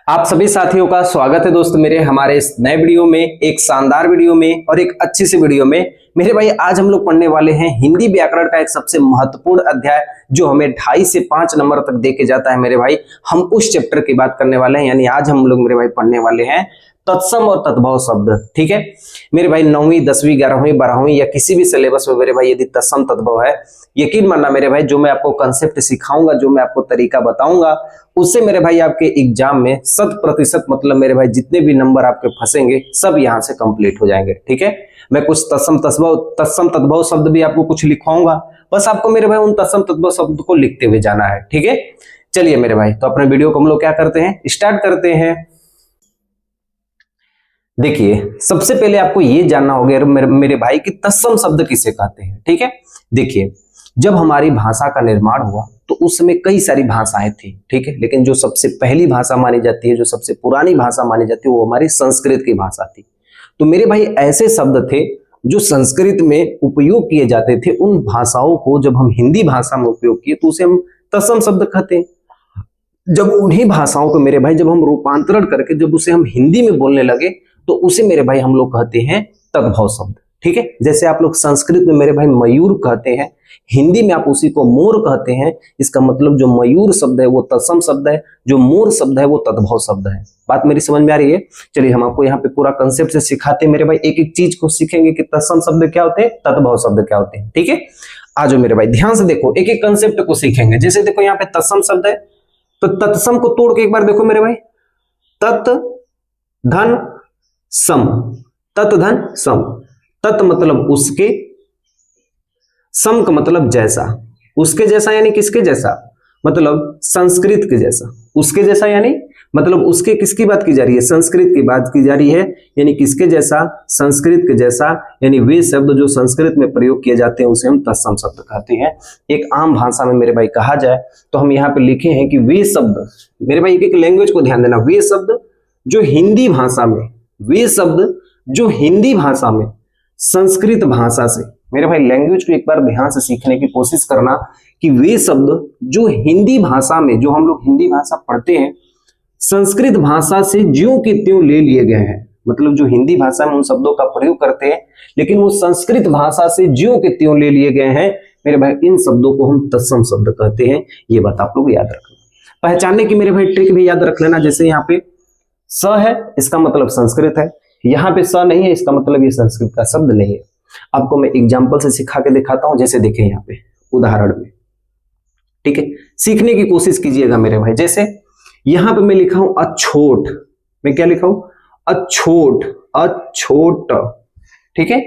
आप सभी साथियों का स्वागत है दोस्त मेरे हमारे इस नए वीडियो में, एक शानदार वीडियो में और एक अच्छी सी वीडियो में। मेरे भाई आज हम लोग पढ़ने वाले हैं हिंदी व्याकरण का एक सबसे महत्वपूर्ण अध्याय जो हमें 2.5 से 5 नंबर तक दे के जाता है। मेरे भाई हम उस चैप्टर की बात करने वाले हैं, यानी आज हम लोग मेरे भाई पढ़ने वाले हैं तत्सम और तद्भव शब्द। ठीक है मेरे भाई, 9वीं 10वीं 11वीं 12वीं या किसी भी सिलेबस में मेरे भाई यदि तत्सम तद्भव है, यकीन मानना मेरे भाई जो मैं आपको कंसेप्ट सिखाऊंगा, जो मैं आपको तरीका बताऊंगा, उससे मेरे भाई आपके एग्जाम में 100% मतलब मेरे भाई जितने भी नंबर आपके फंसेंगे सब यहां से कंप्लीट हो जाएंगे। ठीक है, मैं कुछ तत्सम तद्भव शब्द भी आपको कुछ लिखवाऊंगा, बस आपको मेरे भाई उन तत्सम तद्भव शब्द को लिखते हुए जाना है। ठीक है, चलिए मेरे भाई तो अपने वीडियो को हम लोग क्या करते हैं, स्टार्ट करते हैं। देखिए सबसे पहले आपको ये जानना होगा मेरे भाई कि तत्सम शब्द किसे कहते हैं। ठीक है, देखिए जब हमारी भाषा का निर्माण हुआ तो उस समय कई सारी भाषाएं थी। ठीक है, लेकिन जो सबसे पहली भाषा मानी जाती है, जो सबसे पुरानी भाषा मानी जाती है, वो हमारी संस्कृत की भाषा थी। तो मेरे भाई ऐसे शब्द थे जो संस्कृत में उपयोग किए जाते थे, उन भाषाओं को जब हम हिंदी भाषा में उपयोग किए तो उसे हम तत्सम शब्द कहते हैं। जब उन्हीं भाषाओं को मेरे भाई जब हम रूपांतरण करके जब उसे हम हिंदी में बोलने लगे तो उसे मेरे भाई हम लोग कहते हैं तद्भव शब्द। ठीक है, जैसे आप लोग संस्कृत में मेरे भाई मयूर कहते हैं, हिंदी में आप उसी को मोर कहते हैं। इसका मतलब जो मयूर शब्द है वो तत्सम शब्द है, जो मोर शब्द है वो तद्भव शब्द है। बात मेरी समझ में आ रही है? चलिए हम आपको यहाँ पे पूरा कंसेप्ट से सिखाते हैं मेरे भाई, एक एक चीज को सीखेंगे कि तत्सम शब्द क्या होते हैं, तद्भव शब्द क्या होते हैं। ठीक है, आज मेरे भाई ध्यान से देखो, एक एक कंसेप्ट को सीखेंगे। जैसे देखो यहाँ पे तत्सम शब्द है, तो तत्सम को तोड़ के एक बार देखो मेरे भाई, तत् धन सम, तत् धन सम। तत् मतलब उसके, सम का मतलब जैसा, उसके जैसा यानी किसके जैसा, मतलब संस्कृत के जैसा। उसके जैसा यानी मतलब उसके किसकी बात की जा रही है, संस्कृत की बात की जा रही है, यानी किसके जैसा, संस्कृत के जैसा। यानी वे शब्द जो संस्कृत में प्रयोग किए जाते हैं उसे हम तत्सम शब्द कहते हैं। एक आम भाषा में मेरे भाई कहा जाए तो हम यहाँ पे लिखे हैं कि वे शब्द, मेरे भाई एक लैंग्वेज को ध्यान देना, वे शब्द जो हिंदी भाषा में, वे शब्द जो हिंदी भाषा में संस्कृत भाषा से, मेरे भाई लैंग्वेज को एक बार ध्यान से सीखने की कोशिश करना कि वे शब्द जो हिंदी भाषा में, जो हम लोग हिंदी भाषा पढ़ते हैं, संस्कृत भाषा से ज्यों के त्यों ले लिए गए हैं। मतलब जो हिंदी भाषा में उन शब्दों का प्रयोग करते हैं लेकिन वो संस्कृत भाषा से ज्यों के त्यों ले लिए गए हैं, मेरे भाई इन शब्दों को हम तत्सम शब्द कहते हैं। ये बात आप लोग याद रखना। पहचानने की मेरे भाई ट्रिक भी याद रख लेना। जैसे यहाँ पे स है, इसका मतलब संस्कृत है, यहाँ पे स नहीं है, इसका मतलब ये संस्कृत का शब्द नहीं है। आपको मैं एग्जाम्पल से सिखा के दिखाता हूं। जैसे देखें यहाँ पे उदाहरण में, ठीक है, सीखने की कोशिश कीजिएगा मेरे भाई। जैसे यहाँ पे मैं लिखा हूं अछोट, मैं क्या लिखा हूं, अछोट, अछोट। ठीक है,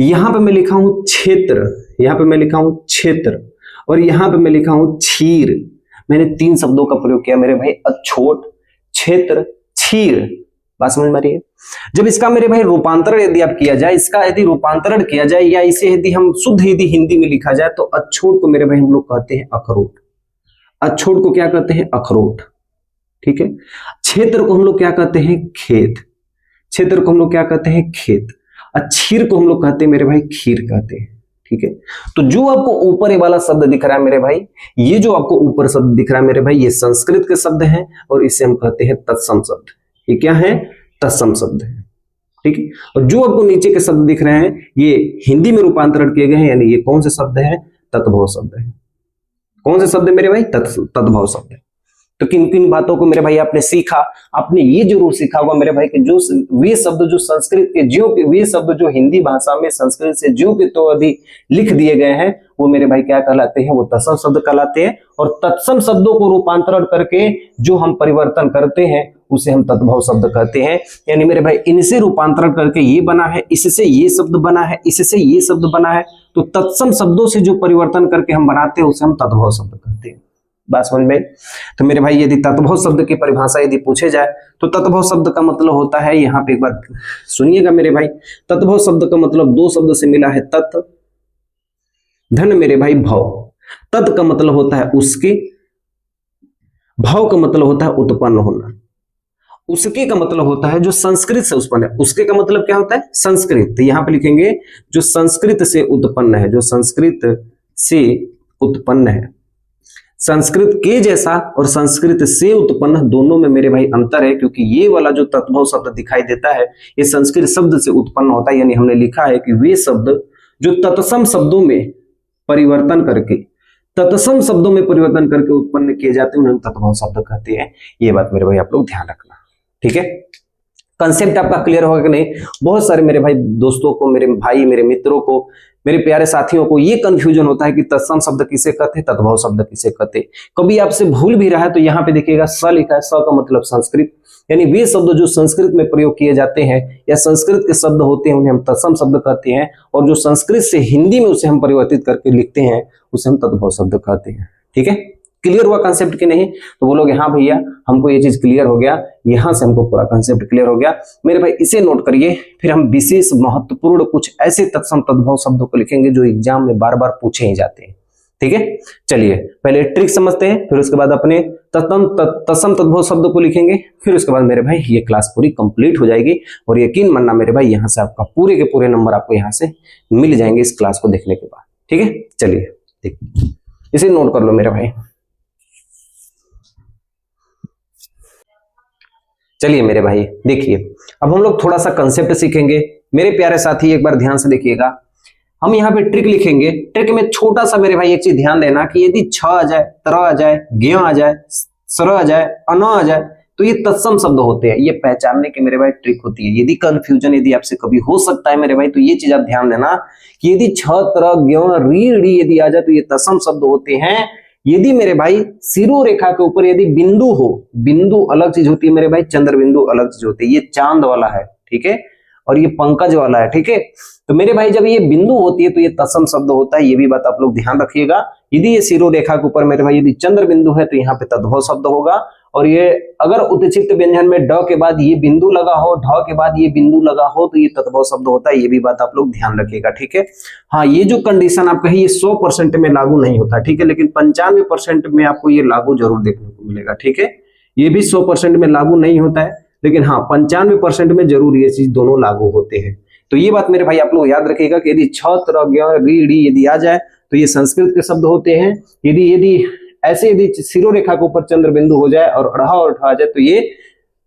यहाँ पे मैं लिखा हूं क्षेत्र, यहाँ पे मैं लिखा हूं क्षेत्र, और यहाँ पे मैं लिखा हूं क्षीर। मैंने 3 शब्दों का प्रयोग किया मेरे भाई, अछोट, क्षेत्र, क्षीर। बात समझ में आ रही है? जब इसका मेरे भाई रूपांतरण यदि आप किया जाए, इसका यदि रूपांतरण किया जाए या इसे यदि हम शुद्ध यदि हिंदी में लिखा जाए तो अछोट को मेरे भाई हम लोग कहते हैं अखरोट। अछोट को क्या कहते हैं, अखरोट। ठीक है, क्षेत्र को हम लोग क्या कहते हैं, खेत। क्षेत्र को हम लोग क्या कहते हैं, खेत। क्षीर को हम लोग कहते हैं मेरे भाई, खीर कहते हैं। ठीक है, तो जो आपको ऊपर ये वाला शब्द दिख रहा है मेरे भाई, ये जो आपको ऊपर शब्द दिख रहा है मेरे भाई, ये संस्कृत के शब्द हैं और इसे हम कहते हैं तत्सम शब्द। ये क्या है, तत्सम शब्द है। ठीक है, और जो आपको नीचे के शब्द दिख रहे हैं ये हिंदी में रूपांतरण किए गए हैं, यानी ये कौन से शब्द है, तद्भव शब्द है। कौन से शब्द है मेरे भाई, तद्भव शब्द है। तो किन किन बातों को मेरे भाई आपने सीखा, आपने ये जरूर सीखा होगा मेरे भाई कि जो वे शब्द जो संस्कृत के ज्यों के, वे शब्द जो हिंदी भाषा में संस्कृत से ज्यों के तो अभी लिख दिए गए हैं, वो मेरे भाई क्या कहलाते हैं, वो तत्सम शब्द कहलाते हैं। और तत्सम शब्दों को रूपांतरण करके जो हम परिवर्तन करते हैं उसे हम तद्भव शब्द कहते हैं। यानी मेरे भाई इनसे रूपांतरण करके ये बना है, इससे ये शब्द बना है, इससे ये शब्द बना है, तो तत्सम शब्दों से जो परिवर्तन करके हम बनाते हैं उसे हम तद्भव शब्द कहते हैं। बात समझ में? तो मेरे भाई यदि तद्भव शब्द की परिभाषा यदि पूछे जाए तो तद्भव शब्द का मतलब होता है, यहाँ पे एक बार सुनिएगा मेरे भाई, तद्भव शब्द का मतलब 2 शब्द से मिला है, तत् धन मेरे भाई भव। तत् का मतलब होता है उसके, भव का मतलब होता है उत्पन्न होना, उसके का मतलब होता है जो संस्कृत से उत्पन्न है। उसके का मतलब क्या होता है, संस्कृत। तो यहाँ पे लिखेंगे जो संस्कृत से उत्पन्न है, जो संस्कृत से उत्पन्न है। संस्कृत के जैसा और संस्कृत से उत्पन्न दोनों में मेरे भाई अंतर है, क्योंकि ये वाला जो तद्भव शब्द दिखाई देता है ये संस्कृत शब्द से उत्पन्न होता है, यानी हमने लिखा है कि वे शब्द जो तत्सम शब्दों में परिवर्तन करके उत्पन्न किए जाते हैं उन्हें तद्भव शब्द कहते हैं। ये बात मेरे भाई आप लोग ध्यान रखना, ठीक है। कंसेप्ट आपका क्लियर होगा कि नहीं? बहुत सारे मेरे भाई दोस्तों को, मेरे भाई, मेरे मित्रों को, मेरे प्यारे साथियों को ये कंफ्यूजन होता है कि तत्सम शब्द किसे कहते हैं, तद्भव शब्द किसे कहते हैं। कभी आपसे भूल भी रहा है तो यहाँ पे देखिएगा स लिखा है, स का मतलब संस्कृत, यानी वे शब्द जो संस्कृत में प्रयोग किए जाते हैं या संस्कृत के शब्द होते हैं उन्हें हम तत्सम शब्द कहते हैं, और जो संस्कृत से हिंदी में उसे हम परिवर्तित करके लिखते हैं उसे हम तद्भव शब्द कहते हैं, ठीक है। क्लियर हुआ कंसेप्ट कि नहीं? तो बोलोगे हाँ भैया हमको ये चीज क्लियर हो गया, यहां से हमको पूरा कंसेप्ट क्लियर हो गया। मेरे भाई इसे नोट करिए, फिर हम विशेष महत्वपूर्ण कुछ ऐसे तत्सम तद्भव शब्दों को लिखेंगे जो एग्जाम में बार बार पूछे ही जाते हैं, ठीक है। चलिए पहले ट्रिक समझते हैं, फिर उसके बाद अपने तत्सम तद्भव शब्द को लिखेंगे, फिर उसके बाद मेरे भाई ये क्लास पूरी कंप्लीट हो जाएगी। और यकीन मानना मेरे भाई यहाँ से आपका पूरे के पूरे नंबर आपको यहाँ से मिल जाएंगे इस क्लास को देखने के बाद, ठीक है। चलिए देखिए, इसे नोट कर लो मेरे भाई। चलिए मेरे भाई देखिए, अब हम लोग थोड़ा सा कंसेप्ट सीखेंगे। मेरे प्यारे साथी एक बार ध्यान से देखिएगा, हम यहाँ पे ट्रिक लिखेंगे। ट्रिक में छोटा सा मेरे भाई एक चीज ध्यान देना कि यदि छ आ जाए, तर आ जाए, ज्ञ आ जाए, सर आ जाए, अन आ जाए तो ये तत्सम शब्द होते हैं। ये पहचानने की मेरे भाई ट्रिक होती है। यदि कंफ्यूजन यदि आपसे कभी हो सकता है मेरे भाई तो ये चीज आप ध्यान देना कि यदि छ, तर, ज्ञ, री, ड़ी यदि आ जाए तो ये तत्सम शब्द होते हैं। यदि मेरे भाई सिरो रेखा के ऊपर यदि बिंदु हो, बिंदु अलग चीज होती है मेरे भाई, चंद्र बिंदु अलग चीज होती है। ये चांद वाला है, ठीक है, और ये पंकज वाला है, ठीक है। तो मेरे भाई जब ये बिंदु होती है तो ये तत्सम शब्द होता है, ये भी बात आप लोग ध्यान रखिएगा। यदि ये सिरो रेखा के ऊपर मेरे भाई यदि चंद्र बिंदु है तो यहाँ पे तद्भव शब्द होगा। और ये अगर उत्क्षिप्त व्यंजन में ड के बाद ये बिंदु लगा हो, ढ के बाद ये बिंदु लगा हो तो ये तद्भव शब्द होता है। ये भी बात आप लोग ध्यान रखिएगा, ठीक है। हाँ, ये जो कंडीशन आप कही ये 100% में लागू नहीं होता, ठीक है, लेकिन 95% में आपको ये लागू जरूर देखने को मिलेगा, ठीक है। ये भी 100% में लागू नहीं होता है, लेकिन हाँ 95% में जरूर ये चीज दोनों लागू होते हैं। तो ये बात मेरे भाई आप लोग याद रखिएगा कि यदि छ, तर, ज्ञ, री, ड़ी यदि आ जाए तो ये संस्कृत के शब्द होते हैं। यदि ऐसे यदि सिरो रेखा के ऊपर चंद्र बिंदु हो जाए और अढ़ा और ठा आ जाए तो ये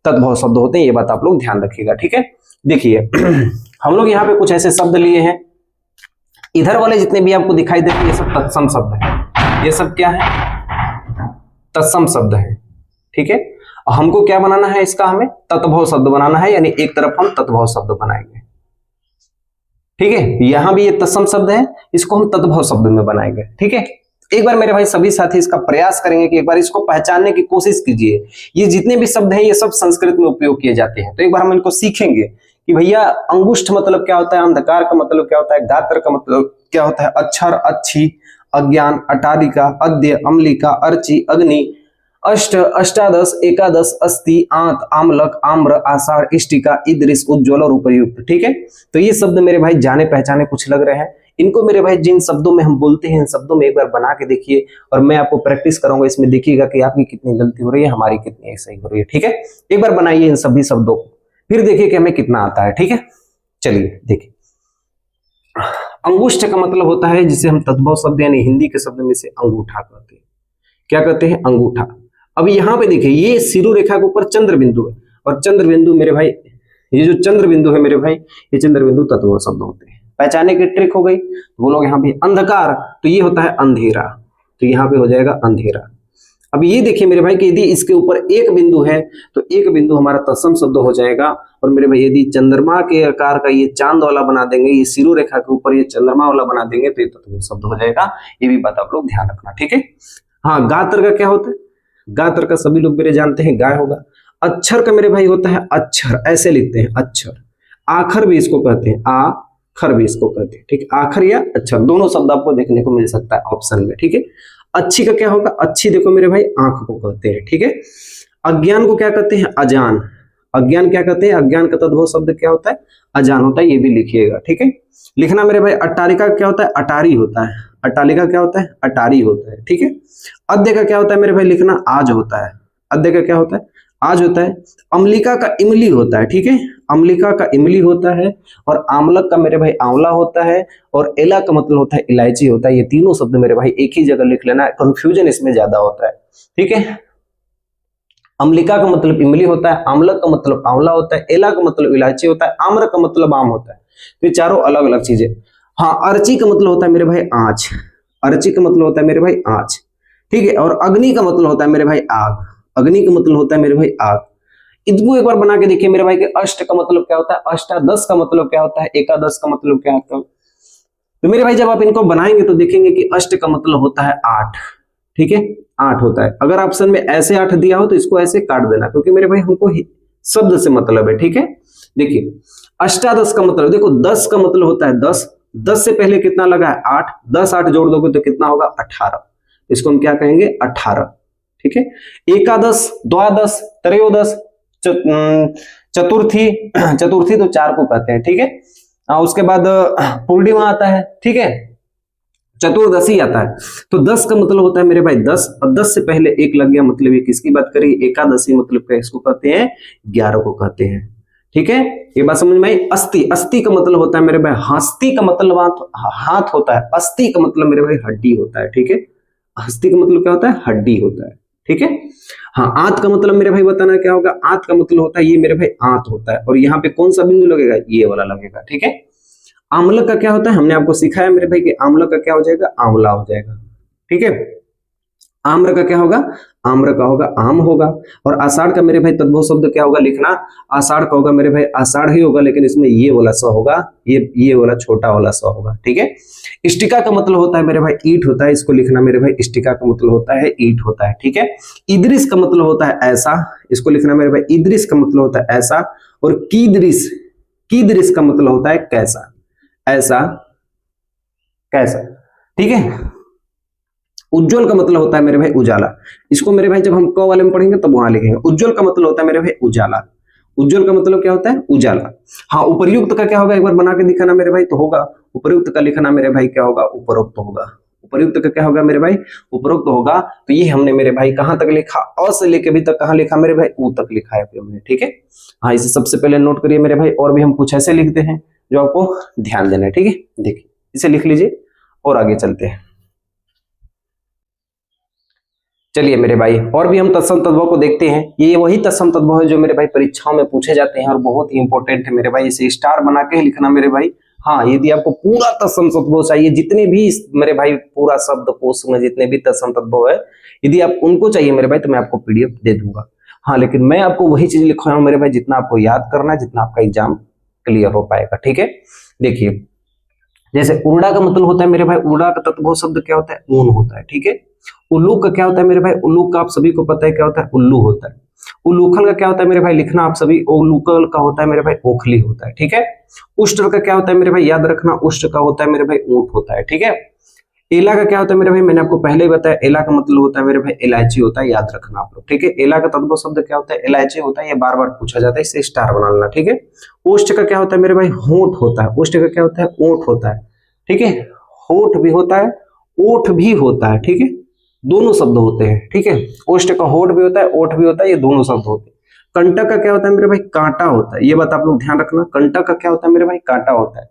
तद्भव शब्द होते हैं। ये बात आप लोग ध्यान रखिएगा, ठीक है। देखिए हम लोग यहाँ पे कुछ ऐसे शब्द लिए हैं, इधर वाले जितने भी आपको दिखाई देते हैं ये सब तत्सम शब्द है। ये सब क्या है? तत्सम शब्द है, ठीक है। हमको क्या बनाना है? इसका हमें तत्भव शब्द बनाना है, यानी एक तरफ हम तत्भव शब्द बनाएंगे, ठीक है। यहां भी ये तत्सम शब्द है, इसको हम तत्भव शब्द में बनाएंगे, ठीक है। एक बार मेरे भाई सभी साथी इसका प्रयास करेंगे कि एक बार इसको पहचानने की कोशिश कीजिए। ये जितने भी शब्द हैं ये सब संस्कृत में उपयोग किए जाते हैं, तो एक बार हम इनको सीखेंगे कि भैया अंगुष्ठ मतलब क्या होता है, अंधकार का मतलब क्या होता है, गात्र का मतलब क्या होता है, अक्षर, अच्छी, अज्ञान, अटारिका, अद्य, अम्लिका, अर्ची, अग्नि, अष्ट, अष्टादश, एकादश, अस्ति, आंत, आमलक, आम्र, आषाढ़, इष्टिका, इद्रिस, उज्ज्वल और उपयुक्त, ठीक है। तो ये शब्द मेरे भाई जाने पहचाने कुछ लग रहे हैं। इनको मेरे भाई जिन शब्दों में हम बोलते हैं इन शब्दों में एक बार बना के देखिए, और मैं आपको प्रैक्टिस कराऊंगा, इसमें देखिएगा कि आपकी कितनी गलती हो रही है, हमारी कितनी सही हो रही है, ठीक है। एक बार बनाइए इन सभी शब्दों को, फिर देखिए कि हमें कितना आता है, ठीक है। चलिए देखिए, अंगुष्ठ का मतलब होता है जिसे हम तद्भव शब्द यानी हिंदी के शब्द में से अंगूठा कहते हैं। क्या कहते हैं? अंगूठा। अब यहाँ पे देखिए ये सिरो रेखा के ऊपर चंद्र बिंदु है, और चंद्र बिंदु मेरे भाई, ये जो चंद्र बिंदु है मेरे भाई, ये चंद्र बिंदु तत्व शब्द होते हैं। पहचाने की ट्रिक हो गई। वो लोग यहाँ पे अंधकार, तो ये होता है अंधेरा, तो यहाँ पे हो जाएगा अंधेरा। अब ये देखिए मेरे भाई कि यदि इसके ऊपर एक बिंदु है तो एक बिंदु हमारा तत्सम शब्द हो जाएगा। और मेरे भाई यदि चंद्रमा के आकार का ये चांद वाला बना देंगे, ये सिरो रेखा के ऊपर ये चंद्रमा वाला बना देंगे तो ये तत्व शब्द हो जाएगा। ये भी बात आप लोग ध्यान रखना, ठीक है। हाँ, गात्र का क्या होता है? गात्र का सभी लोग मेरे जानते हैं, गाय होगा। अक्षर का मेरे भाई होता है अक्षर, ऐसे लिखते हैं अक्षर। आखर भी इसको कहते हैं, आखर भी इसको कहते हैं, ठीक है। आखर या अक्षर दोनों शब्द आपको देखने को मिल सकता है ऑप्शन में, ठीक है। अच्छी का क्या होगा? अच्छी देखो मेरे भाई आंख को कहते हैं, ठीक है। अज्ञान को क्या कहते हैं? अजान। अज्ञान क्या कहते हैं? अज्ञान का तद्भव शब्द क्या होता है? अजान होता है, ये भी लिखिएगा, ठीक है। लिखना मेरे भाई, अट्टारिका क्या होता है? अटारी होता है। अट्टालिका क्या होता है? अटारी होता है, ठीक है। अद्य का क्या होता है मेरे भाई? लिखना आज होता है। अद्य का क्या होता है? आज होता है। अम्लिका का इमली होता है, ठीक है, अम्लिका का इमली होता है, और आमलक का मेरे भाई आंवला होता है, और एला का मतलब होता है इलायची होता है। ये तीनों शब्द मेरे भाई एक ही जगह लिख लेना, कंफ्यूजन इसमें ज्यादा होता है, ठीक है। अम्लिका का मतलब इमली होता है, आमलक का मतलब आंवला होता है, एला का मतलब इलायची होता है, आम्र का मतलब आम होता है। तो ये चारों अलग अलग चीजें। हाँ, अर्ची का मतलब होता है मेरे भाई आँच, अर्ची का मतलब होता है मेरे भाई आँच, ठीक है। और अग्नि का मतलब होता है मेरे भाई आग, अग्नि का मतलब होता है मेरे भाई आग। इसको एक बार बना के देखिए मेरे भाई कि अष्ट का मतलब क्या होता है, अष्टादश का मतलब क्या होता है, एकादश का मतलब क्या होता है। तो मेरे भाई जब आप इनको बनाएंगे तो देखेंगे कि अष्ट का मतलब होता है 8, ठीक है, 8 होता है। अगर ऑप्शन में ऐसे 8 दिया हो तो इसको ऐसे काट देना, क्योंकि मेरे भाई हमको शब्द से मतलब है, ठीक है। देखिए अष्टादश का मतलब, देखो 10 का मतलब होता है 10, 10 से पहले कितना लगा है 8, 10 8 जोड़ दोगे तो कितना होगा 18, इसको हम क्या कहेंगे 18, ठीक है। एकादश, द्वादश, त्रयोदश, चतुर्थी, चतुर्थी तो 4 को कहते हैं, ठीक है। उसके बाद पूर्णिमा आता है, ठीक है, चतुर्दशी आता है। तो 10 का मतलब होता है मेरे भाई 10, और 10 से पहले एक लग गया, मतलब ये किसकी बात करी, एकादशी मतलब क्या, इसको कहते हैं 11 को कहते हैं, ठीक है। ये बात समझ में आई। अस्थि, अस्थि का मतलब होता है मेरे भाई, हस्ती का मतलब हाथ होता है, अस्थि का मतलब मेरे भाई हड्डी होता है, ठीक है। हस्ती का मतलब क्या होता है, हड्डी होता है, ठीक है। हाँ, आंत का मतलब मेरे भाई बताना क्या होगा, आंत का मतलब होता है ये मेरे भाई आंत होता है, और यहाँ पे कौन सा बिंदु लगेगा, ये वाला लगेगा, ठीक है। आम्ल का क्या होता है, हमने आपको सिखाया मेरे भाई कि आम्ल का क्या हो जाएगा, आंवला हो जाएगा, ठीक है। आम्र का क्या होगा, आम्र का होगा आम होगा। और आषाढ़ का मेरे भाई तद्भव शब्द क्या होगा लिखना, आषाढ़ का होगा मेरे भाई आषाढ़ ही होगा, लेकिन इसमें ये वाला स होगा, ये वाला छोटा वाला स होगा, ठीक है। इष्टिका का मतलब होता है मेरे भाई ईट होता है, इसको लिखना मेरे भाई, इष्टिका का मतलब होता है ईट होता है, ठीक है। इद्रिस का मतलब होता है ऐसा, इसको लिखना मेरे भाई, इद्रिस का मतलब होता है ऐसा। और कीदृश, कीदृश का मतलब होता है कैसा, ऐसा कैसा, ठीक है। उज्जवल का मतलब होता है मेरे भाई उजाला, इसको मेरे भाई जब हम क वाले में पढ़ेंगे तब वहां लिखेंगे। उज्जवल का मतलब होता है मेरे भाई उजाला, उज्जवल का मतलब क्या होता है, उजाला। हाँ, उपर्युक्त का क्या होगा, एक बार बना के दिखाना मेरे भाई, तो होगा उपर्युक्त का लिखना मेरे भाई क्या होगा, उपरोक्त होगा। उपर्युक्त का क्या होगा मेरे भाई, उपरोक्त होगा। तो ये हमने मेरे भाई कहां तक लिखा, अ से लेके अभी तक कहां लिखा मेरे भाई, ऊ तक लिखा है हमने, ठीक है। हाँ, इसे सबसे पहले नोट करिए मेरे भाई, और भी हम कुछ ऐसे लिखते हैं जो आपको ध्यान देना है, ठीक है। देखिए इसे लिख लीजिए और आगे चलते हैं। चलिए मेरे भाई, और भी हम तत्सम तद्भव को देखते हैं। ये वही तत्सम तद्भव है जो मेरे भाई परीक्षाओं में पूछे जाते हैं और बहुत ही इंपॉर्टेंट है मेरे भाई, इसे स्टार बना के ही लिखना मेरे भाई। हाँ, यदि आपको पूरा तत्सम तद्भव चाहिए, जितने भी मेरे भाई पूरा शब्दकोश में जितने भी तत्सम तद्भव है, यदि आप उनको चाहिए मेरे भाई, तो मैं आपको पीडीएफ दे दूंगा। हाँ, लेकिन मैं आपको वही चीज लिखवाया हूँ मेरे भाई जितना आपको याद करना है, जितना आपका एग्जाम क्लियर हो पाएगा, ठीक है। देखिए जैसे उर्ड़ा का मतलब होता है मेरे भाई, उर्ड़ा का तत्भव शब्द क्या होता है, ऊन होता है, ठीक है। उल्लू का क्या होता है मेरे भाई, उल्लू का आप सभी को पता है क्या होता है, उल्लू होता है। उल्लूखल का क्या होता है मेरे भाई, लिखना आप सभी, उल्लूखल का होता है मेरे भाई ओखली होता है, ठीक है। उष्ट्र का क्या होता है मेरे भाई, याद रखना, उष्ट्र का होता है मेरे भाई ऊंट होता है, ठीक है। एला का क्या होता है मेरे भाई, मैंने आपको पहले ही बताया, एला का मतलब होता है मेरे भाई इलायची होता है, याद रखना आप लोग, ठीक है। एला का तत्भव शब्द क्या होता है, इलायची होता है, ये बार बार पूछा जाता है, इसे स्टार बना लेना, ठीक है। ओष्ठ का क्या होता है मेरे भाई, होंठ होता है, ओष्ठ का क्या होता है, ऊंट होता है, ठीक है। होठ भी होता है, ओठ भी होता है, ठीक है, दोनों शब्द होते हैं, ठीक है। ओष्ठ का होठ भी होता है, ओठ भी होता है, ये दोनों शब्द होते हैं। कंटक का क्या होता है मेरे भाई, कांटा होता है, ये बात आप लोग ध्यान रखना, कंटक का क्या होता है मेरे भाई, कांटा होता है।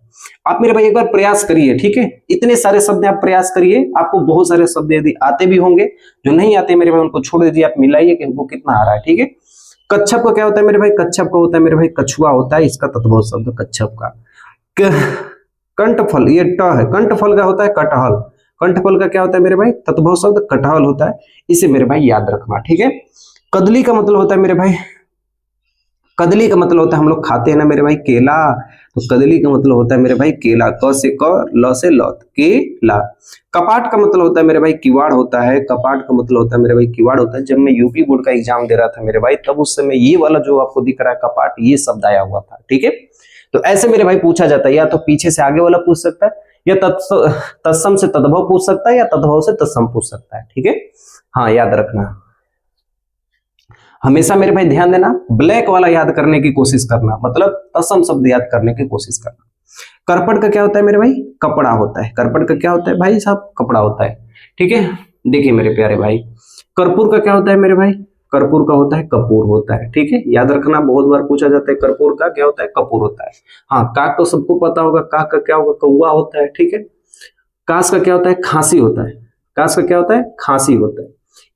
आप मेरे भाई एक बार प्रयास करिए, ठीक है, इतने सारे शब्द आप प्रयास करिए, आपको बहुत सारे शब्द यदि आते भी होंगे, जो नहीं आते मेरे भाई उनको छोड़ दीजिए, आप मिलाइए कि हमको कितना आ रहा है, ठीक है। कच्छप का क्या होता है मेरे भाई, कच्छप का होता है मेरे भाई कछुआ होता है, इसका तत्भव शब्द कच्छप का। कंठफल, ये ट है, कंठफल का होता है कटहल, कंठफल का क्या होता है मेरे भाई, तत्भव शब्द कटहल होता है, इसे मेरे भाई याद रखना, ठीक है। कदली का मतलब होता है मेरे भाई, कदली का मतलब होता है हम लोग खाते हैं ना मेरे भाई केला, तो कदली का मतलब होता है मेरे भाई केला, क से क, ल से लौत, केला। कपाट का मतलब होता है मेरे भाई किवाड़ होता है, कपाट का मतलब होता है मेरे भाई किवाड़ होता है। जब मैं यूपी बोर्ड का एग्जाम दे रहा था मेरे भाई, तब उस समय ये वाला जो आपको दिख रहा है कपाट, ये शब्द आया हुआ था, ठीक है। तो ऐसे मेरे भाई पूछा जाता है, या तो पीछे से आगे वाला पूछ सकता है, या तत्सम से तद्भव पूछ सकता है, या तद्भव से तत्सम पूछ सकता है, ठीक है। हाँ, याद रखना, हमेशा मेरे भाई ध्यान देना, ब्लैक वाला याद करने की कोशिश करना, मतलब तत्सम शब्द याद करने की कोशिश करना। करपट का क्या होता है मेरे भाई, कपड़ा होता है, करपट का क्या होता है भाई साहब, कपड़ा होता है, ठीक है। देखिए मेरे प्यारे भाई, कर्पूर का क्या होता है मेरे भाई, कर्पूर का होता है कपूर होता है, ठीक है, याद रखना, बहुत बार पूछा जाता है कर्पूर का क्या होता है, कपूर होता है। हाँ, काक तो सबको पता होगा, काक का क्या होगा, कौवा होता है, ठीक है। कास का क्या होता है, खांसी होता है, कास का क्या होता है, खांसी होता है।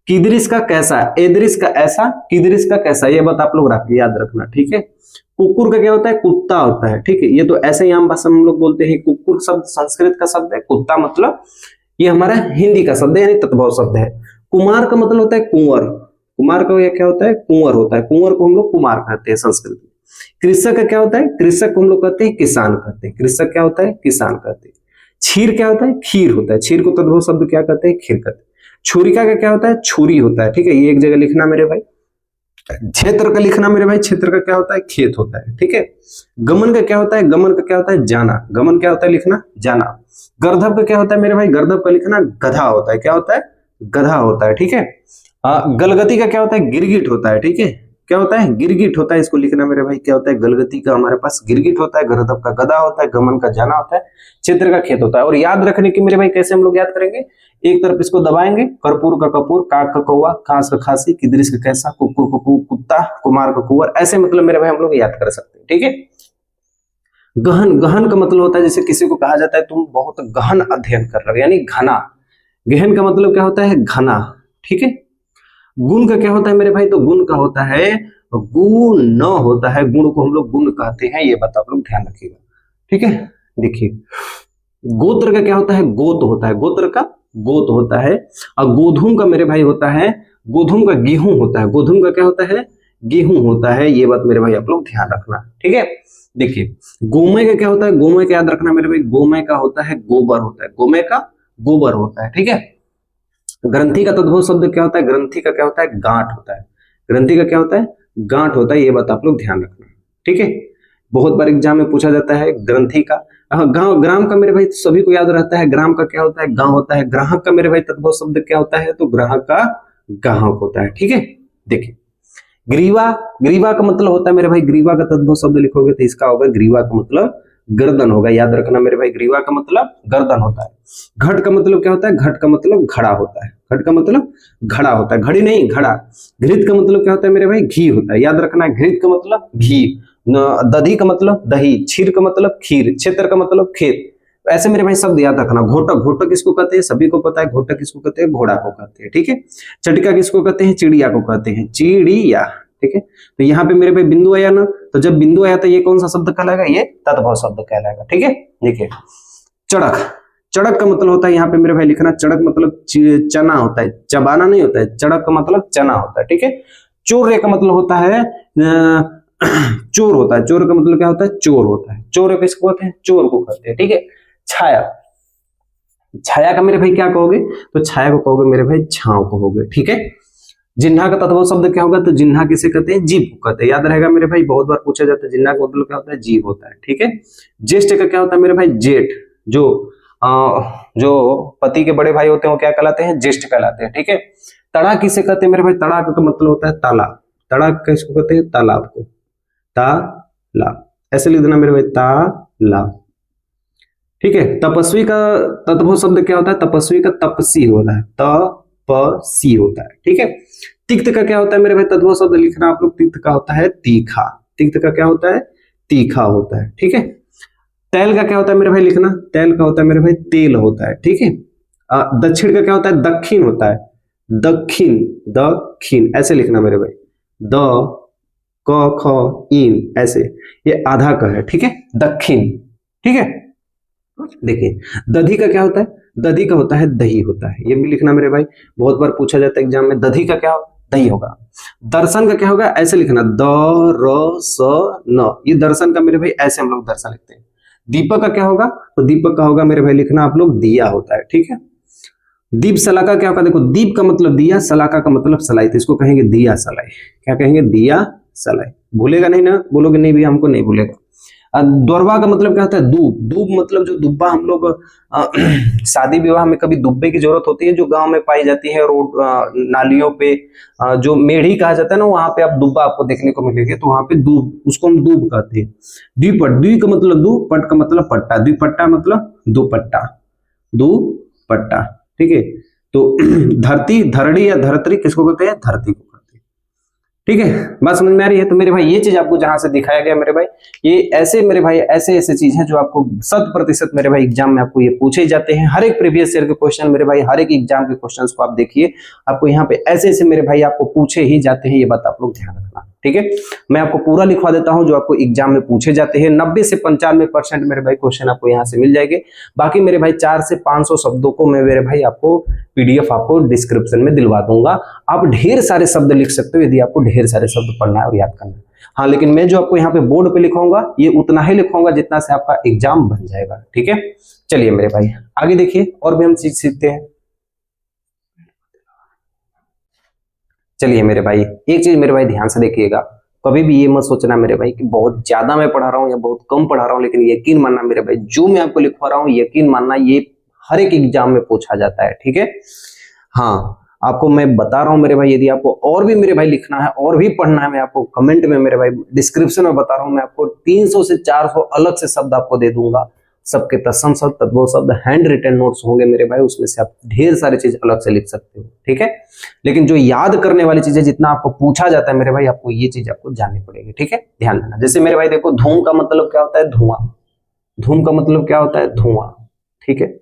किदृश का कैसा, एदृश का ऐसा, किदृश का कैसा, ये बात आप लोग याद रखना, ठीक है। कुकुर का क्या होता है, कुत्ता होता है, ठीक है, ये तो ऐसे ही आम भाषा में हम लोग बोलते हैं। कुकुर शब्द संस्कृत का शब्द है, कुत्ता मतलब ये हमारा हिंदी का शब्द है, यानी तद्भव शब्द है। कुमार का मतलब होता है कुंवर, कुमार का क्या होता है, कुंवर होता है, कुंवर को हम लोग कुमार कहते हैं संस्कृत में। कृषक का क्या होता है, कृषक को हम लोग कहते हैं किसान कहते हैं, कृषक क्या होता है, किसान कहते हैं। क्षीर क्या होता है, खीर होता है, क्षीर को तद्भव शब्द क्या कहते हैं, खीर कहते हैं। छुरिका का क्या होता है, छुरी होता है, ठीक है, ये एक जगह लिखना मेरे भाई। क्षेत्र का लिखना मेरे भाई, क्षेत्र का क्या होता है, खेत होता है, ठीक है। गमन का क्या होता है, गमन का क्या होता है, जाना, गमन क्या होता है, लिखना जाना। गर्दभ का क्या होता है मेरे भाई, गर्दभ का लिखना गधा होता है, क्या होता है, गधा होता है, ठीक है। गलगति का क्या होता है, गिरगिट होता है, ठीक है, क्या होता है, गिरगिट होता है, इसको लिखना मेरे भाई, क्या होता है, गलगति का हमारे पास गिरगिट होता है, गर्दभ का गधा होता है, गमन का जाना होता है, क्षेत्र का खेत होता है। और याद रखने की मेरे भाई कैसे हम लोग याद करेंगे, एक तरफ इसको दबाएंगे, कर्पूर का कपूर, काक का कौवा, खांस का खांसी, किदृश का कैसा, कुकुर का कुत्ता, कुमार का कुंवर, ऐसे मतलब मेरे भाई हम लोग याद कर सकते हैं, ठीक है। गहन, गहन का मतलब होता है जैसे किसी को कहा जाता है तुम बहुत गहन अध्ययन कर रहे हो, यानी घना। गहन का मतलब क्या होता है, घना, ठीक है। गुण का क्या होता है मेरे भाई, तो गुण का होता है गुण न होता है, गुण को हम लोग गुण कहते हैं, ये बात आप लोग ध्यान रखिएगा, ठीक है। देखिए गोत्र का क्या होता है, गोत होता है, गोत्र का गोत होता है। और गोधूम का मेरे भाई होता है, गोधूम का गेहूं होता है, गोधूम का क्या होता है, गेहूं होता है, ये बात मेरे भाई आप लोग ध्यान रखना, ठीक है। देखिए गोमय का क्या होता है, गोमय का याद रखना मेरे भाई, गोमय का होता है गोबर होता है, गोमय का गोबर होता है, ठीक है। ग्रंथि का तद्भव शब्द क्या होता है, ग्रंथि का क्या होता है, गांठ होता है, ग्रंथि का क्या होता है, गांठ होता है, ये बात आप लोग ध्यान रखना, ठीक है। बहुत बार एग्जाम में पूछा जाता है ग्रंथि का। गांव, ग्राम का मेरे भाई सभी को याद रहता है, ग्राम का क्या होता है, गांव होता है। ग्राहक का मेरे भाई तद्भव शब्द क्या होता है, तो ग्राहक का ग्राहक होता है, ठीक है। देखिए ग्रीवा, ग्रीवा का मतलब होता है मेरे भाई, ग्रीवा का तद्भव शब्द लिखोगे तो इसका होगा, ग्रीवा का मतलब गर्दन होगा, याद रखना मेरे भाई, ग्रीवा का मतलब गर्दन होता है। घट का मतलब क्या होता है, घट का मतलब घड़ा होता है, घट का मतलब घड़ा होता है, घड़ी नहीं घड़ा। घृत का मतलब क्या होता है मेरे भाई, घी होता है, याद रखना, घृत का मतलब घी। दधी का मतलब दही, क्षीर का मतलब खीर, क्षेत्र का मतलब खेत, ऐसे मेरे भाई शब्द याद रखना। घोटक, घोटक किसको कहते हैं, सभी को पता है, घोटक किसको कहते हैं, घोड़ा को कहते हैं, ठीक है। चटिका किसको कहते हैं, चिड़िया को कहते हैं, चिड़िया, ठीक है। तो यहाँ पे मेरे भाई बिंदु आया ना, तो जब बिंदु आया तो ये कौन सा शब्द कहलाएगा, ये तद्भव शब्द कहलाएगा, ठीक है। देखिए चड़क, चड़क का मतलब होता है, यहाँ पे मेरे भाई लिखना, चड़क मतलब चना होता है, चबाना नहीं होता है, चड़क का मतलब चना होता है, ठीक है। चोर का मतलब होता है चोर होता है, चोर का मतलब क्या होता है, चोर होता है, चोर किसको कहते हैं, चोर को कहते हैं, ठीक है। छाया, छाया का मेरे भाई क्या कहोगे, तो छाया को कहोगे मेरे भाई छांव कहोगे, ठीक है। जिन्हा का तद्भव शब्द क्या होगा, तो जिन्हा किसे कहते हैं, जीभ को कहते हैं, याद रहेगा मेरे भाई, बहुत बार पूछा जाता है, जिन्हा का मतलब क्या होता है, जीभ होता है, ठीक है। ज्येष्ठ का क्या होता है मेरे भाई, जेठ, जो पति के बड़े भाई होते हैं वो क्या कहलाते हैं, ज्येष्ठ कहलाते हैं, ठीक है। तड़ा किसे कहते हैं मेरे भाई, तड़ा का मतलब होता है तालाब, तड़ा किसको कहते हैं, तालाब को, तालाब, ऐसे लिख देना मेरे भाई, तालाब, ठीक है। तपस्वी का तद्भव शब्द क्या होता है, तपस्वी का तपसी होता है, तपसी होता है, ठीक है। तिक्त का क्या होता है मेरे भाई, तद्भव शब्द लिखना आप लोग, तिक्त का होता है तीखा, तिक्त का क्या होता है, तीखा होता है, ठीक है। तैल का क्या होता है मेरे भाई, लिखना, तैल का होता है मेरे भाई तेल होता है, ठीक है। दक्षिण का क्या होता है, दक्षिण होता है, दक्षिण, दक्षिण ऐसे लिखना मेरे भाई, द क ख इन ऐसे, ये आधा का है, ठीक है, दक्षिण, ठीक है। देखिए दधी का क्या होता है, दधी का होता है दही होता है, ये भी लिखना मेरे भाई, बहुत बार पूछा जाता है एग्जाम में, दधी का क्या होगा, दही होगा। दर्शन का क्या होगा, ऐसे लिखना, द र स न, ये दर्शन का मेरे भाई ऐसे हम लोग दर्शन लिखते हैं। दीपक का क्या होगा, तो दीपक का होगा मेरे भाई लिखना आप लोग, दिया होता है, ठीक है। दीप सलाका क्या होगा, देखो दीप का मतलब दिया, सलाका का मतलब सलाई, तो इसको कहेंगे दिया सलाई, क्या कहेंगे, दिया सलाई, भूलेगा नहीं ना, बोलोगे नहीं भी हमको नहीं भूलेगा। द्वरवा का मतलब क्या होता है, दूब, दूब मतलब जो दुब्बा हम लोग शादी विवाह में कभी दुब्बे की जरूरत होती है, जो गांव में पाई जाती है, रोड नालियों पे जो मेढ़ी कहा जाता है ना, वहां पे आप दुब्बा आपको देखने को मिलेगी, तो वहां पे दूब, उसको हम दूब कहते हैं। द्विपट, द्वि का मतलब दू, पट का मतलब पट्टा, द्विपट्टा मतलब दुपट्टा, दुपट्टा, ठीक है। तो धरती, धरणी या धरत्री किसको कहते हैं, धरती को कहते हैं। ठीक है, बात समझ में आ रही है? तो मेरे भाई ये चीज आपको जहां से दिखाया गया मेरे भाई, ये ऐसे मेरे भाई ऐसे ऐसे चीज है जो आपको 100% मेरे भाई एग्जाम में आपको ये पूछे जाते हैं। हर एक प्रीवियस ईयर के क्वेश्चन मेरे भाई, हर एक एग्जाम के क्वेश्चंस को आप देखिए, आपको यहाँ पे ऐसे ऐसे मेरे भाई आपको पूछे ही जाते हैं। ये बात आप लोग ध्यान रखना, ठीक है। मैं आपको पूरा लिखवा देता हूं जो आपको एग्जाम में पूछे जाते हैं। 90 से 95% मेरे भाई क्वेश्चन आपको यहाँ से मिल जाएंगे। बाकी मेरे भाई 400 से 500 शब्दों को मैं मेरे भाई आपको पीडीएफ आपको डिस्क्रिप्शन में दिलवा दूंगा। आप ढेर सारे शब्द लिख सकते हो यदि आपको ढेर सारे शब्द पढ़ना है और याद करना है। हाँ, लेकिन मैं जो आपको यहाँ पे बोर्ड पे लिखाऊंगा ये उतना ही लिखूंगा जितना से आपका एग्जाम बन जाएगा, ठीक है। चलिए मेरे भाई आगे देखिए, और भी हम चीज सीखते हैं। चलिए मेरे भाई एक चीज मेरे भाई ध्यान से देखिएगा, कभी भी ये मत सोचना मेरे भाई कि बहुत ज्यादा मैं पढ़ा रहा हूँ या बहुत कम पढ़ा रहा हूँ, लेकिन यकीन मानना मेरे भाई जो मैं आपको लिखवा रहा हूँ यकीन मानना ये हर एक एग्जाम में पूछा जाता है, ठीक है। हाँ, आपको मैं बता रहा हूँ मेरे भाई, यदि आपको और भी मेरे भाई लिखना है और भी पढ़ना है, मैं आपको कमेंट में मेरे भाई डिस्क्रिप्शन में बता रहा हूँ, मैं आपको 300 से 400 अलग से शब्द आपको दे दूंगा। सबके तत्सम शब्द, तद्भव शब्द, हैंड रिटन नोट्स होंगे मेरे भाई, उसमें से आप ढेर सारी चीज अलग से लिख सकते हो, ठीक है। लेकिन जो याद करने वाली चीजें जितना आपको पूछा जाता है मेरे भाई, आपको ये चीज आपको जाननी पड़ेगी, ठीक है। ध्यान देना। जैसे मेरे भाई देखो, धूम का मतलब क्या होता है? धुआं। धूम का मतलब क्या होता है? धुआं, ठीक है।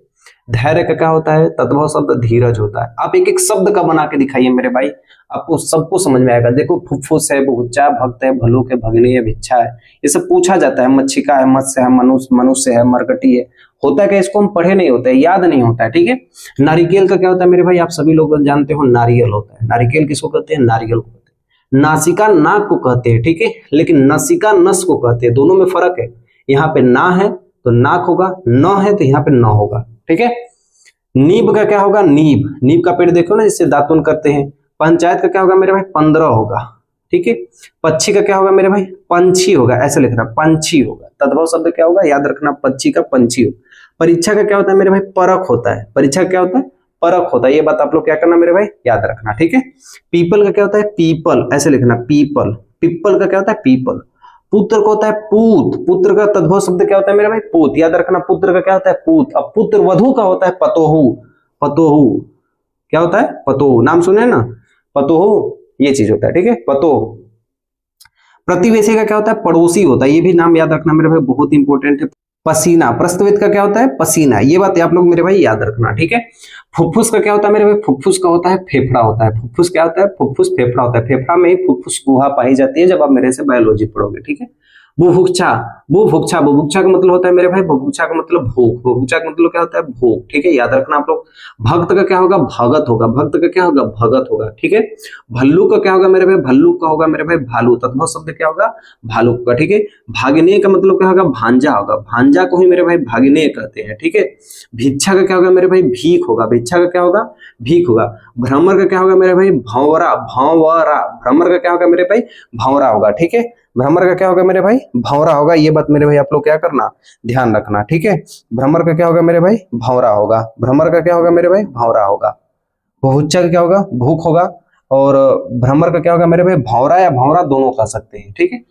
धैर्य का क्या होता है? तद्भव शब्द धीरज होता है। आप एक एक शब्द का बना के दिखाइए मेरे भाई, आपको सबको समझ में आएगा। देखो, फुफ्फुस है, बुहुच्चा, भक्त है, भल्लुक है, भगनी है, भिक्षा है, ये सब पूछा जाता है। मच्छिका है, मत्स्य है, मनुष्य है, मरकटी है। होता है क्या? इसको हम पढ़े नहीं होता है, याद नहीं होता है, ठीक है। नारिकेल का क्या होता है मेरे भाई? आप सभी लोग जानते हो, नारियल होता है। नारिकेल किसको कहते हैं? नारियल को कहते हैं। नासिका नाक को कहते हैं, ठीक है, लेकिन नसिका नस को कहते हैं। दोनों में फर्क है। यहाँ पे ना है तो नाक होगा, न है तो यहाँ पे न होगा, ठीक है। नीब का क्या होगा? नीब। नीब का पेड़ देखो ना, जिससे दातुन करते हैं। पंचायत का क्या होगा मेरे भाई? 15 होगा, ठीक है। पक्षी का क्या होगा मेरे भाई? पंछी होगा, ऐसे लिखना, पंछी होगा। तद्भव शब्द क्या होगा? याद रखना, पक्षी का पंछी होगा। परीक्षा का क्या होता है मेरे भाई? परख होता है। परीक्षा क्या होता है? परख होता है। ये बात आप लोग क्या करना मेरे भाई? याद रखना, ठीक है। पीपल का क्या होता है? पीपल, ऐसे लिखना, पीपल। पिप्पल का क्या होता है? पीपल। पुत्र को होता है पूत। पुत्र का तद्भव शब्द क्या होता है मेरे भाई? पूत। याद रखना, पुत्र का क्या होता है? पूत। अब पुत्र वधु का होता है पतोहू। पतोहू क्या होता है? पतोहू। नाम सुने ना, पतोहू, ये चीज होता है, ठीक है, पतोहू। प्रतिवेशी का क्या होता है? पड़ोसी होता है। ये भी नाम याद रखना मेरे भाई, बहुत इंपॉर्टेंट है। पसीना। प्रस्तुत का क्या होता है? पसीना। ये बात आप लोग मेरे भाई याद रखना, ठीक है। फुफ्फुस का क्या होता है मेरे भाई? फुफ्फुस का होता है फेफड़ा होता है। फुफ्फुस क्या होता है? फुफ्फुस फेफड़ा होता है। फेफड़ा में ही फुफ्फुस गुहा पाई जाती है, जब आप मेरे से बायोलॉजी पढ़ोगे, ठीक है। बुभुक्षा। बुभुक्षा। बुभुक्षा का मतलब होता है मेरे भाई, बुभुक्षा का मतलब भूख। बुभुक्षा का मतलब क्या होता है? भूख, ठीक है, याद रखना आप लोग। भक्त का क्या होगा? भगत होगा। भक्त का क्या होगा? भगत होगा, ठीक है। भल्लू का क्या होगा मेरे भाई? भल्लू का होगा मेरे भाई भालू। तद्भव शब्द क्या होगा? भालू का, ठीक है। भागने का मतलब क्या होगा? भांजा होगा। भांजा को ही मेरे भाई भागने कहते हैं, ठीक है। भिक्षा का क्या होगा मेरे भाई? भीख होगा। भिक्षा का क्या होगा? भीख होगा। भ्रमर का क्या होगा मेरे भाई? भंवरा। भंवरा। भ्रमर का क्या होगा मेरे भाई? भंवरा होगा, ठीक है। भ्रमर का क्या होगा मेरे भाई? भंवरा होगा। ये बात मेरे भाई आप लोग क्या करना, ध्यान रखना, ठीक है। भ्रमर का क्या होगा मेरे भाई? भंवरा होगा। भ्रमर का क्या होगा मेरे भाई? भंवरा होगा। बहुच्चा का क्या होगा? भूख होगा। और भ्रमर का क्या होगा मेरे भाई? भंवरा या भंवरा दोनों कह सकते हैं, ठीक है।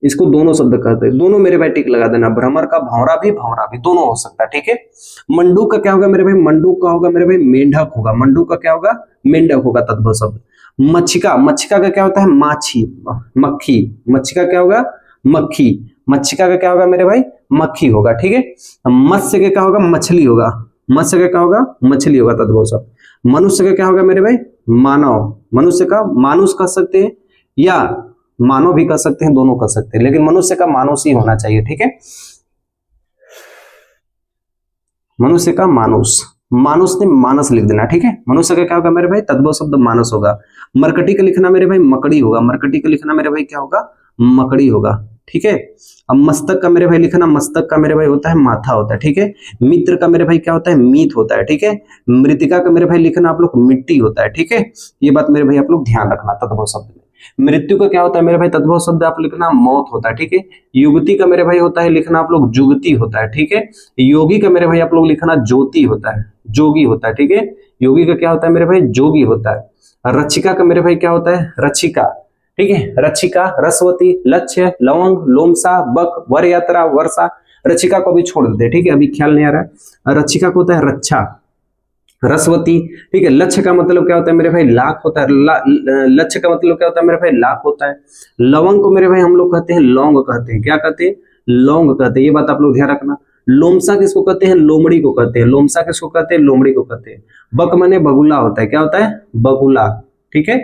इसको दोनों शब्द कहते हैं, दोनों मेरे भाई टिक लगा देना। भ्रमर का भंवरा भी दोनों हो सकता है, ठीक है। मंडूक का क्या होगा मेरे भाई? मंडूक का होगा मेरे भाई मेंढक होगा। मंडूक का क्या होगा? मेंढक होगा, तद्भव शब्द। मच्छिका। मच्छिका का क्या होता है? माछी, मक्खी। मच्छिका क्या होगा? मक्खी। मच्छिका का क्या होगा मेरे भाई? मक्खी होगा, ठीक है। मत्स्य का क्या होगा? मछली होगा। मत्स्य का क्या होगा? मछली होगा, तद्भव शब्द। मनुष्य का क्या होगा मेरे भाई? मानव। मनुष्य का मानुष कह सकते हैं या मानव भी कह सकते हैं, दोनों कह सकते हैं, लेकिन मनुष्य का मानुष ही होना चाहिए, ठीक है। मनुष्य का मानुष। मानुष ने मानस लिख देना, ठीक है। मनुष्य का क्या होगा मेरे भाई? तद्भव शब्द मानस होगा। मरकटी का लिखना मेरे भाई मकड़ी होगा। मरकटी का लिखना मेरे भाई क्या होगा? मकड़ी होगा, ठीक है। अब मस्तक का मेरे भाई लिखना, मस्तक का मेरे भाई होता है माथा होता है, ठीक है। मित्र का मेरे भाई क्या होता है? मीत होता है, ठीक है। मृतिका का मेरे भाई लिखना आप लोग मिट्टी होता है, ठीक है। ये बात मेरे भाई आप लोग ध्यान रखना तद्भव शब्द में। मृत्यु का क्या होता है मेरे भाई? तद्भव शब्द आप लिखना मौत होता है, ठीक है। युगति का मेरे भाई होता है लिखना आप लोग जुगति होता है, ठीक है। योगी का मेरे भाई आप लोग लिखना ज्योति होता है, जोगी होता है, ठीक है। योगी का क्या होता है मेरे भाई? जोगी होता है। रचिका का मेरे भाई क्या होता है? रचिका, ठीक है। रचिका, रसवती, लक्ष्य, लवंग, लोमसा, बक, वर यात्रा, वर्षा। रचिका को भी छोड़ देते, ठीक है, अभी ख्याल नहीं आ रहा है। रचिका को होता है रक्षा, रसवती, ठीक है। लक्ष्य का मतलब क्या होता है मेरे भाई, लाख होता है। लक्ष्य का मतलब क्या होता है मेरे भाई, लाख होता है। लवंग को मेरे भाई हम लोग कहते हैं लौंग कहते हैं। क्या कहते हैं, लौंग कहते हैं। ये बात आप लोग ध्यान रखना। लोमसा किसको कहते हैं, लोमड़ी को कहते हैं। लोमसा किसको कहते हैं, लोमड़ी को कहते हैं। बक माने बगुला होता है। क्या होता है, बगुला, ठीक है।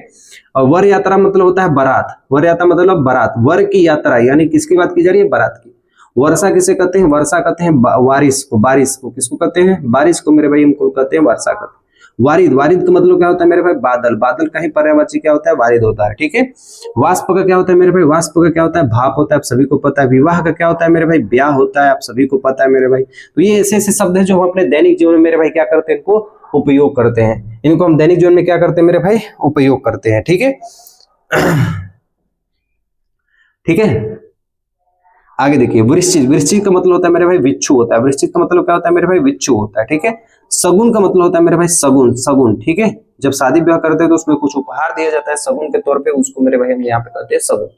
और वर यात्रा मतलब होता है बारात। वर यात्रा मतलब बारात, वर की यात्रा, यानी किसकी बात की जा रही है, बारात की। वर्षा किसे कहते हैं, वर्षा कहते हैं बारिश को। बारिश को किसको कहते हैं, बारिश को मेरे भाई हमको कहते हैं वर्षा कहते हैं। वारिद, वारिद का मतलब क्या होता है मेरे भाई, बादल। बादल का ही पर्यायवाची क्या होता है, वारिद होता है, ठीक है। वाष्प का क्या होता है मेरे भाई, वाष्प का क्या होता है, भाप होता है, आप सभी को पता है। विवाह का क्या होता है मेरे भाई, ब्याह होता है, आप सभी को पता है मेरे भाई। तो ये ऐसे ऐसे शब्द है जो हम अपने दैनिक जीवन में मेरे भाई क्या करते हैं, इनको उपयोग करते हैं। इनको हम दैनिक जीवन में क्या करते हैं मेरे भाई, उपयोग करते हैं, ठीक है। ठीक है, आगे देखिए, वृश्चिक। वृश्चिक का मतलब होता है मेरे भाई बिच्छू होता है। वृश्चिक का मतलब क्या होता है मेरे भाई, बिच्छू होता है, ठीक है। शगुन का मतलब होता है मेरे भाई शगुन, शगुन, ठीक है। जब शादी ब्याह करते हैं तो उसमें कुछ उपहार दिया जाता है शगुन के तौर पे, उसको मेरे भाई हम यहाँ पे कहते हैं शगुन।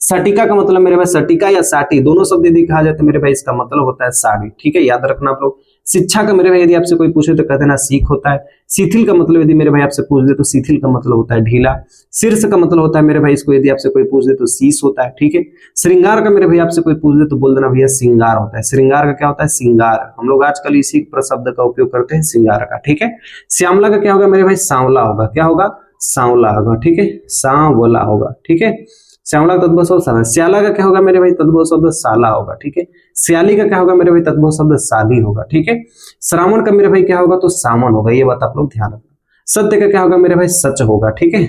सटिका का मतलब मेरे भाई, सटिका या साटी दोनों शब्द यदि कहा जाए तो मेरे भाई इसका मतलब होता है साड़ी, ठीक है, याद रखना आप लोग। शिक्षा का मेरे भाई यदि आपसे कोई पूछे तो कहते ना सीख होता है। शिथिल का मतलब यदि मेरे भाई आपसे पूछ दे तो शिथिल का मतलब होता है ढीला। शीर्ष का मतलब होता है मेरे भाई, इसको यदि आपसे कोई पूछ दे तो शीश होता है, ठीक है। श्रृंगार का मेरे भाई आपसे कोई पूछ दे तो बोल देना भैया श्रृंगार होता है। श्रृंगार का क्या होता है, श्रृंगार। हम लोग आजकल इसी शब्द का उपयोग करते हैं श्रृंगार का, ठीक है। श्यामला का क्या होगा मेरे भाई, सांवला होगा। क्या होगा, सांवला होगा, ठीक है, सांवला होगा, ठीक है। श्यामला तद्भव शब्द साला। श्याला का क्या होगा मेरे भाई, तद्भव शब्द साला होगा, ठीक है। श्याली का क्या होगा मेरे भाई, तद्भव शब्द साली होगा, ठीक है। श्रावण का मेरे भाई क्या होगा, तो सावन होगा। ये बात आप लोग ध्यान रखना। सत्य का क्या होगा मेरे भाई, सच होगा, ठीक है।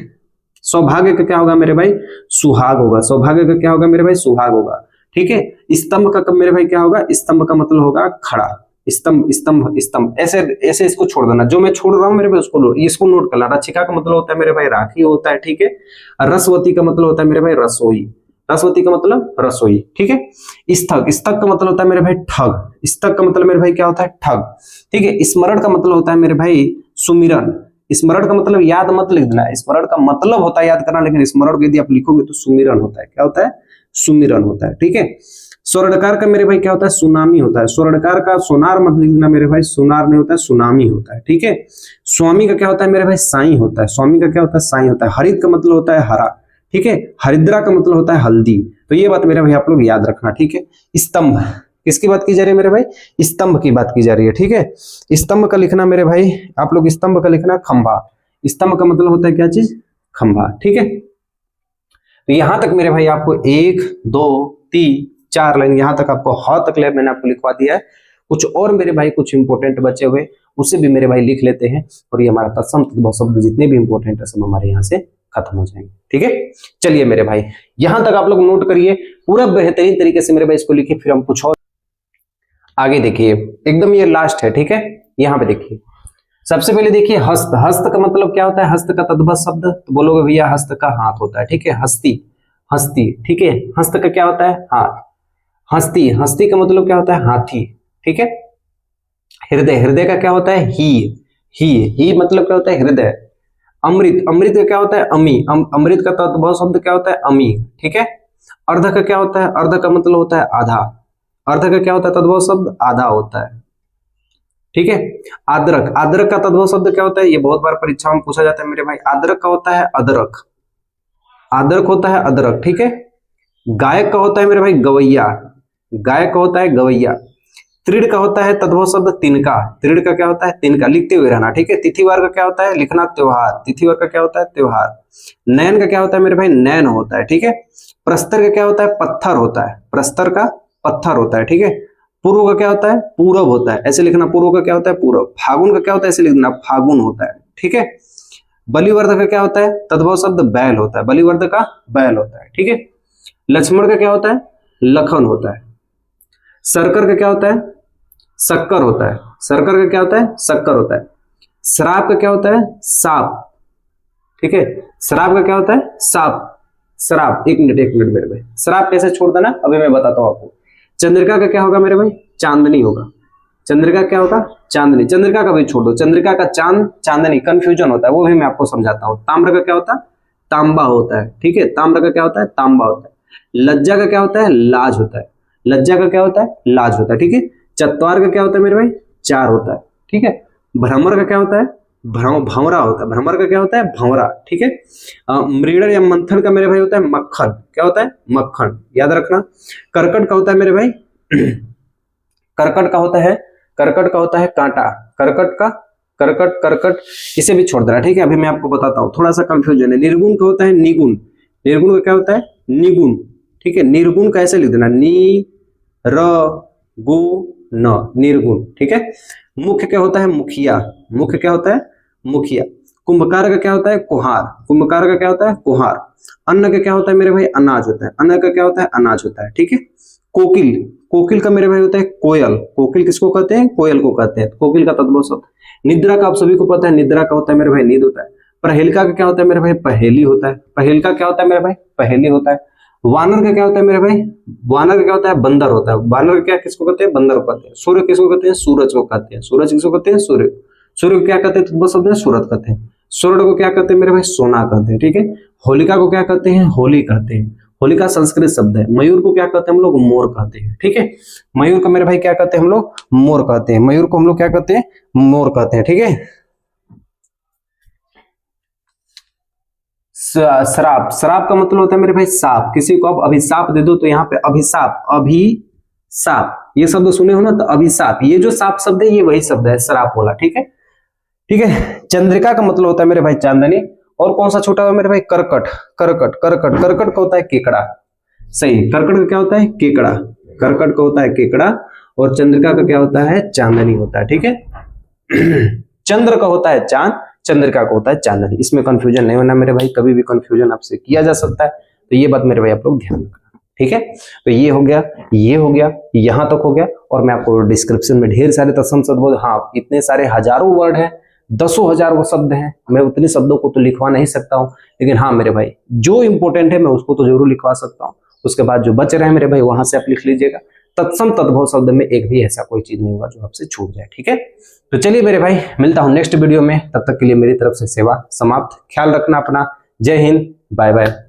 सौभाग्य का क्या होगा मेरे भाई, सुहाग होगा। सौभाग्य का क्या होगा मेरे भाई, सुहाग होगा, ठीक है। स्तंभ का मेरे भाई क्या होगा, स्तंभ का मतलब होगा खड़ा। स्तंभ, स्तंभ, स्तंभ, ऐसे ऐसे इसको छोड़ देना। जो मैं छोड़ रहा हूं मेरे भाई इसको नोट कर लेना। रक्षिका का मतलब होता है मेरे भाई राखी होता है, ठीक है। रसवती का मतलब होता है मेरे भाई रसोई। रसवती का मतलब रसोई, ठीक है। स्थक, स्थक का मतलब होता है मेरे भाई ठग। स्थक का मतलब मेरे भाई क्या होता है, ठग, ठीक है। स्मरण का मतलब होता है मेरे भाई सुमिरन। स्मरण का मतलब याद मत लिख देना। स्मरण का मतलब होता है याद करना, लेकिन स्मरण यदि आप लिखोगे तो सुमिरन होता है। क्या होता है, सुमिरन होता है, ठीक है। स्वर्णकार का मेरे भाई क्या होता है, सुनामी होता है। स्वर्णकार का सोनार मत लिख देना मेरे भाई, सोनार नहीं होता है, सुनामी होता है, ठीक है। स्वामी का क्या होता है मेरे भाई, साईं होता है। स्वामी का क्या होता है, साईं होता है। हरित का मतलब होता है हरा, ठीक है। हरिद्रा का मतलब होता है हल्दी। तो ये बात मेरे भाई आप लोग याद रखना, ठीक है। स्तंभ, किसकी बात की जा रही है मेरे भाई, स्तंभ की बात की जा रही है, ठीक है। स्तंभ का लिखना मेरे भाई आप लोग, स्तंभ का लिखना खंभा। स्तंभ का मतलब होता है क्या चीज, खंभा, ठीक है। तो यहां तक मेरे भाई आपको 1 2 3 4 लाइन यहां तक आपको ह तक ले मैंने आपको लिखवा दिया है। कुछ और मेरे भाई कुछ इंपॉर्टेंट बचे हुए उसे भी मेरे भाई लिख लेते हैं, और ये हमारा तत्सम तद्भव शब्द जितने भी इंपॉर्टेंट है सब हमारे यहाँ से खत्म हो जाएंगे, ठीक है। चलिए मेरे भाई यहां तक आप लोग नोट करिए, पूरा बेहतरीन तरीके से मेरे भाई इसको लिखिए, फिर हम कुछ और आगे देखिए। एकदम ये लास्ट है, ठीक है। यहाँ पे देखिए, सबसे पहले देखिए हस्त। हस्त का मतलब क्या होता है, हस्त का तद्भव शब्द तो बोलोगे भैया हस्त का हाथ होता है, ठीक है। हस्ती, हस्ती, ठीक है। हस्त का क्या होता है, हाथ। हस्ती, हस्ती का मतलब क्या होता है, हाथी, ठीक है। हृदय, हृदय का क्या होता है, ही मतलब क्या होता है, हृदय। अमृत, अमृत का क्या होता है, अमी। अमृत का तद्भव शब्द क्या होता है, अमी, ठीक है। अर्ध का क्या होता है, अर्ध का मतलब होता है आधा। अर्ध का क्या होता है तद्भव शब्द, आधा होता है, ठीक है। आद्रक, आद्रक का तद्भव शब्द क्या होता है, ये बहुत बार परीक्षा में पूछा जाता है मेरे भाई। आद्रक का होता है अदरक, आद्रक होता है अदरक, ठीक है। गायक का होता है मेरे भाई गवैया, गायक का होता है गवैया। त्रिड़ का होता है तद्भव शब्द तिनका, त्रिड़ का क्या होता है, तिनका, लिखते हुए रहना, ठीक है। तिथिवार का क्या होता है, लिखना त्योहार, तिथिवार का क्या होता है, त्योहार। नयन का क्या होता है मेरे भाई, नैन होता है, ठीक है। प्रस्तर का क्या होता है, पत्थर होता है, प्रस्तर का पत्थर होता है, ठीक है। पूर्व का क्या होता है, पूरब होता है, ऐसे लिखना। पूर्व का क्या होता है, पूरब। फागुन का क्या होता है, ऐसे लिखना, फागुन होता है, ठीक है। बलिवर्ध का क्या होता है, तद्भव शब्द बैल होता है, बलिवर्ध का बैल होता है, ठीक है। लक्ष्मण का क्या होता है, लखन होता है। सरकर का क्या होता है, शक्कर होता है, सरकर का क्या होता है, शक्कर होता है। श्राप का क्या होता है, साप, ठीक है। श्राप का क्या होता है, साप, श्राप। एक मिनट मेरे भाई, श्राप कैसे छोड़ देना अभी मैं बताता हूं आपको। चंद्रिका का क्या होगा मेरे भाई, चांदनी होगा। चंद्रिका क्या होगा, चांदनी। चंद्रिका का भी छोड़ दो, चंद्रिका का चांद, चांदनी, कंफ्यूजन होता है, वो भी मैं आपको समझाता हूं। ताम्र का क्या होता है, तांबा होता है, ठीक है। ताम्र का क्या होता है, तांबा होता है। लज्जा का क्या होता है, लाज होता है, लज्जा का क्या होता है, लाज होता है, ठीक है। चत्वार का क्या होता है मेरे भाई, चार होता है, ठीक है। भ्रमर का क्या होता है, भंवरा होता है। भ्रमर का क्या होता है, भंवरा, ठीक है। मृडर या मंथन का मेरे भाई होता है मक्खन, क्या होता है, मक्खन, याद रखना। कर्कट का होता है मेरे भाई कर्कट का होता है, कर्कट का होता है कांटा, कर्कट का, कर्कट, कर्कट, इसे भी छोड़ देना, ठीक है। अभी मैं आपको बताता हूँ, थोड़ा सा कंफ्यूजन है। निर्गुण का होता है निगुण, निर्गुण का क्या होता है, निगुण, ठीक है। निर्गुण का ऐसे लिख देना, नी र गु न, निर्गुण, ठीक है। मुख्य क्या होता है, मुखिया, मुख्य क्या होता है, मुखिया। कुंभकार का क्या होता है, कुहार, कुंभकार का क्या होता है, कुहार। अन्न का क्या होता है मेरे भाई, अनाज होता है, अन्न का क्या होता है, अनाज होता है, ठीक है। कोकिल, कोकिल का मेरे भाई होता है कोयल, कोकिल किसको कहते हैं, कोयल को कहते हैं, कोकिल का तद्भव शब्द। निद्रा का आप सभी को पता है, निद्रा का होता है मेरे भाई नींद होता है। परहेलिका का क्या होता है मेरे भाई, पहेली होता है, पहेलिका क्या होता है मेरे भाई, पहेली होता है। वानर का क्या होता है मेरे भाई, वानर का क्या होता है, बंदर होता है। वानर क्या किसको कहते हैं, बंदर को कहते हैं। सूर्य किसको कहते हैं, सूरज को कहते हैं, सूरज किसको कहते हैं, सूर्य। सूर्य को क्या कहते हैं, तद्भव शब्द है सूरज कहते हैं। स्वर्ण को क्या कहते हैं मेरे भाई, सोना कहते हैं, ठीक है। होलिका को क्या कहते हैं, होली कहते हैं, होलिका संस्कृत शब्द है। मयूर को क्या कहते हैं हम लोग, मोर कहते हैं, ठीक है। मयूर को मेरे भाई क्या कहते हैं हम लोग, मोर कहते हैं, मयूर को हम लोग क्या कहते हैं, मोर कहते हैं, ठीक है। श्राप, श्राप का मतलब होता है मेरे भाई साप, किसी को आप अभिशाप दे दो तो यहाँ पे अभिशाप, अभिशाप, ये शब्द सुने हो ना, तो अभिशाप, ये जो साप शब्द है ये वही शब्द है श्राप वाला, ठीक है, ठीक है। चंद्रिका का मतलब होता है मेरे भाई चांदनी। और कौन सा छोटा हुआ मेरे भाई, करकट, करकट, करकट, करकट का होता है केकड़ा, सही। करकट का क्या होता है, केकड़ा, करकट का होता है केकड़ा, और चंद्रिका का क्या होता है, चांदनी होता है, ठीक है। चंद्र का होता है चांद, चंद्रिका का होता है चांदनी। इसमें कंफ्यूजन नहीं होना मेरे भाई, कभी भी कंफ्यूजन आपसे किया जा सकता है, तो ये बात मेरे भाई आप लोग ध्यान रखना, ठीक है। तो ये हो गया, ये हो गया, यहां तक हो गया। और मैं आपको डिस्क्रिप्शन में ढेर सारे तत्सम शब्द, हाँ इतने सारे हजारों वर्ड हैं, 10,000 वो शब्द हैं, मैं उतने शब्दों को तो लिखवा नहीं सकता हूँ, लेकिन हाँ मेरे भाई जो इंपॉर्टेंट है मैं उसको तो जरूर लिखवा सकता हूँ। उसके बाद जो बच रहे हैं मेरे भाई वहां से आप लिख लीजिएगा। तत्सम तद्भव शब्द में एक भी ऐसा कोई चीज नहीं होगा जो आपसे छूट जाए, ठीक है। तो चलिए मेरे भाई, मिलता हूं नेक्स्ट वीडियो में, तब तक के लिए मेरी तरफ से सेवा समाप्त। ख्याल रखना अपना। जय हिंद, बाय बाय।